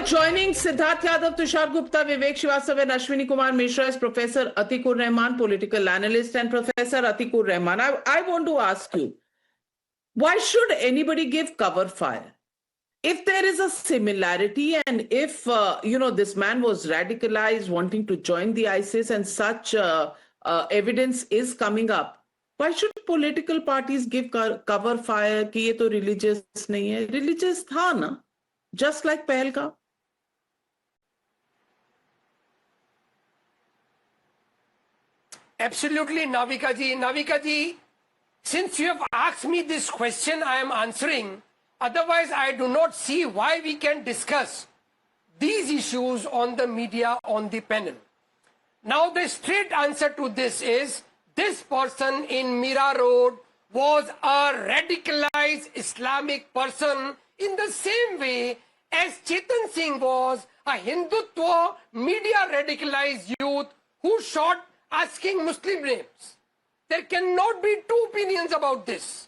Well, joining Siddharth Yadav, Tushar Gupta, Vivek Srivastava, and Ashwini Kumar Mishra is Professor Atikur Rahman, political analyst, and Professor Atikur Rahman. I want to ask you, why should anybody give cover fire? If there is a similarity and if, this man was radicalized, wanting to join the ISIS and such evidence is coming up, why should political parties give cover fire कि ये तो religious नहीं है? Religious था ना? Just like Pahalgam. Absolutely, Navika ji. Navika ji, since you have asked me this question, I am answering. Otherwise, I do not see why we can discuss these issues on the media, on the panel. Now, the straight answer to this is, this person in Mira Road was a radicalized Islamic person in the same way as Chetan Singh was a Hindutva media radicalized youth who shot asking Muslim names. There cannot be two opinions about this.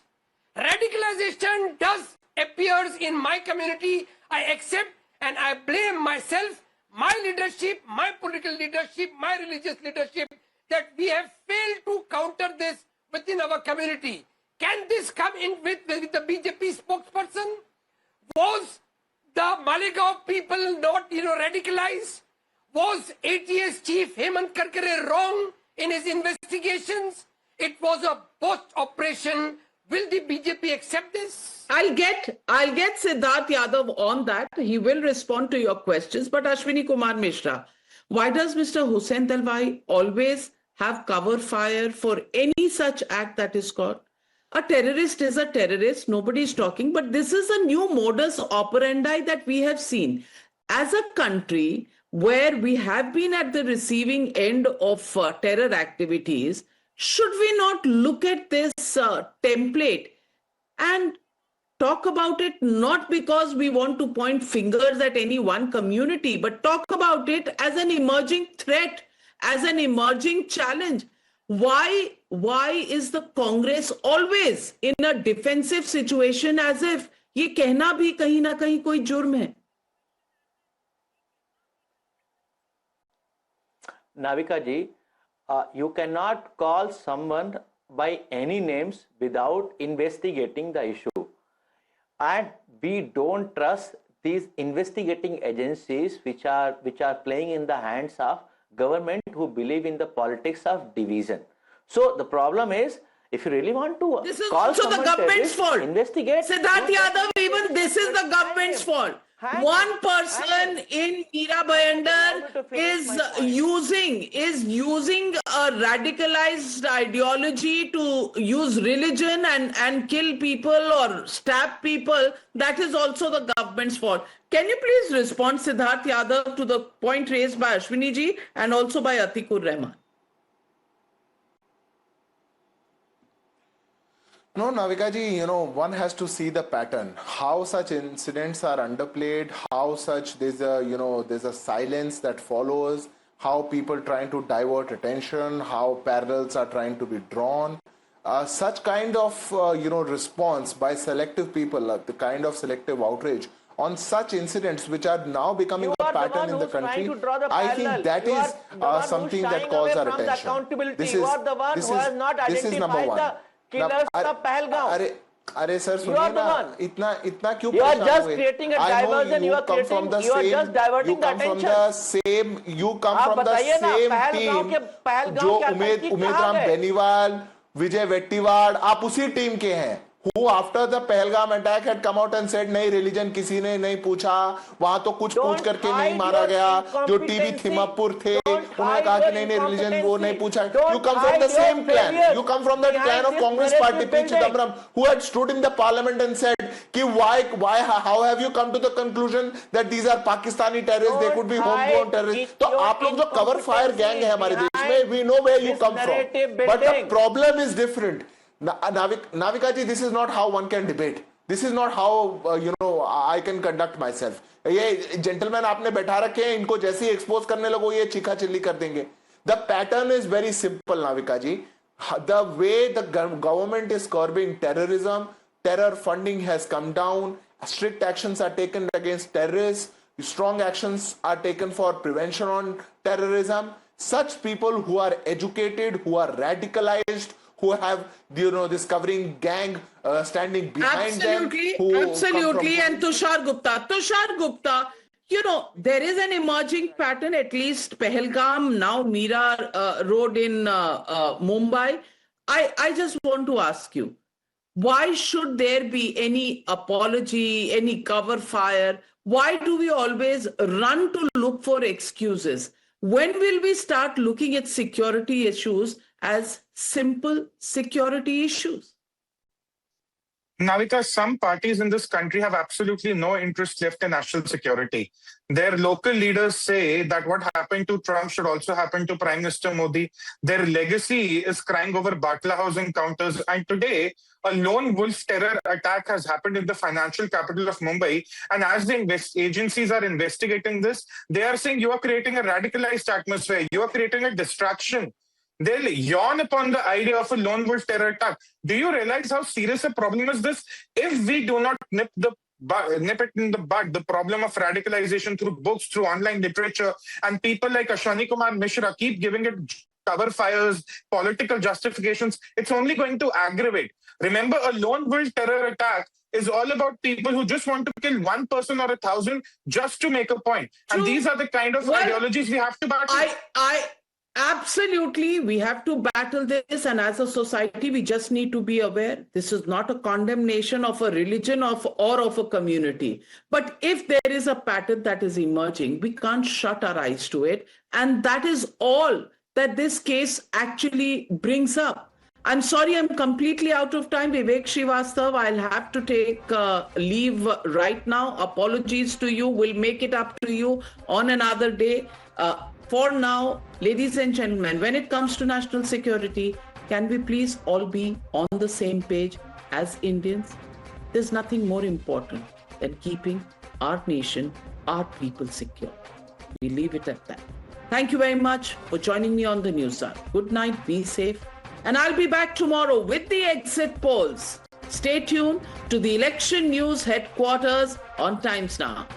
Radicalization does appears in my community. I accept and I blame myself, my leadership, my political leadership, my religious leadership, that we have failed to counter this within our community. Can this come in with the BJP spokesperson? Was the Malegaon people not, radicalized? Was ATS chief Hemant Karkare wrong in his investigations? It was a post-operation. Will the BJP accept this? I'll get Siddharth Yadav on that. He will respond to your questions. But Ashwini Kumar Mishra, why does Mr. Hussain Dalwai always have cover fire for any such act that is caught? A terrorist is a terrorist. Nobody is talking. But this is a new modus operandi that we have seen. As a country where we have been at the receiving end of terror activities, should we not look at this template and talk about it, not because we want to point fingers at any one community, but talk about it as an emerging threat, as an emerging challenge? Why is the Congress always in a defensive situation as if ये कहना भी कहीं ना कहीं कोई जुर्म है? Navika ji, you cannot call someone by any names without investigating the issue. And we don't trust these investigating agencies which are playing in the hands of government who believe in the politics of division. So the problem is, if you really want to this is call also the government's fault. Investigate. Siddharth Yadav, even this is the government's fault. One person in Mira Bhayandar is using a radicalized ideology to use religion and kill people or stab people. That is also the government's fault. Can you please respond, Siddharth Yadav, to the point raised by Ashwini ji and also by Atikur Rahman? No, Navika ji, one has to see the pattern. How such incidents are underplayed, how such there's a silence that follows, how people trying to divert attention, how parallels are trying to be drawn. Such kind of, response by selective people, the kind of selective outrage on such incidents which are now becoming a pattern in the country, I think that is something that calls our attention. This is number one. अरे sir सुनिए ना इतना क्यों you are just creating a diversion. You are just diverting the attention. You come from the same team जो उमेद राम बेनीवाल, विजय वेट्टीवाड़, आप उसी team के हैं. Who after the Pahalgam attack had come out and said नहीं religion किसी ने नहीं पूछा, वहां तो कुछ पूछ करके नहीं मारा गया, जो टीवी थिमापुर थे उन्होंने कहा कि नहीं religion वो नहीं पूछा. You come from the same clan. You come from the clan of Congress party, P. Chidambaram, who had stood in the parliament and said कि why how have you come to the conclusion that these are Pakistani terrorists, they could be homegrown terrorists. तो आप लोग जो cover fire gang है हमारे देश में, we know where you come from, but the problem is different. Navika ji, this is not how one can debate. This is not how I can conduct myself. ये gentlemen आपने बैठा रखे हैं, इनको जैसे ही expose करने लगो ये चीखा चिल्ली कर देंगे. The pattern is very simple, Navika ji. The way the government is curbing terrorism, terror funding has come down, strict actions are taken against terrorists, strong actions are taken for prevention on terrorism. Such people who are educated, who are radicalized, who have, this covering gang standing behind them. Absolutely. And Tushar Gupta, there is an emerging pattern, at least Pahalgam, now Mira Road in Mumbai. I just want to ask you, why should there be any apology, any cover fire? Why do we always run to look for excuses? When will we start looking at security issues as simple security issues? Navika, some parties in this country have absolutely no interest left in national security. Their local leaders say that what happened to Trump should also happen to Prime Minister Modi. Their legacy is crying over Batla House encounters. And today, a lone wolf terror attack has happened in the financial capital of Mumbai. And as the agencies are investigating this, they are saying you are creating a radicalized atmosphere. You are creating a distraction. They'll yawn upon the idea of a lone wolf terror attack. Do you realize how serious a problem is this? If we do not nip it in the bud, the problem of radicalization through books, through online literature, and people like Ashwini Kumar Mishra keep giving it cover fires, political justifications, it's only going to aggravate. Remember, a lone wolf terror attack is all about people who just want to kill one person or 1,000 just to make a point. True. And these are the kind of ideologies we have to battle. Absolutely, we have to battle this, and as a society, we just need to be aware. This is not a condemnation of a religion or of a community. But if there is a pattern that is emerging, we can't shut our eyes to it. And that is all that this case actually brings up. I'm sorry, I'm completely out of time. Vivek Srivastav, I'll have to take leave right now. Apologies to you. We'll make it up to you on another day. For now, ladies and gentlemen, when it comes to national security, can we please all be on the same page as Indians? There's nothing more important than keeping our nation, our people secure. We leave it at that. Thank you very much for joining me on the Newshour. Good night, be safe. And I'll be back tomorrow with the exit polls. Stay tuned to the Election News headquarters on Times Now.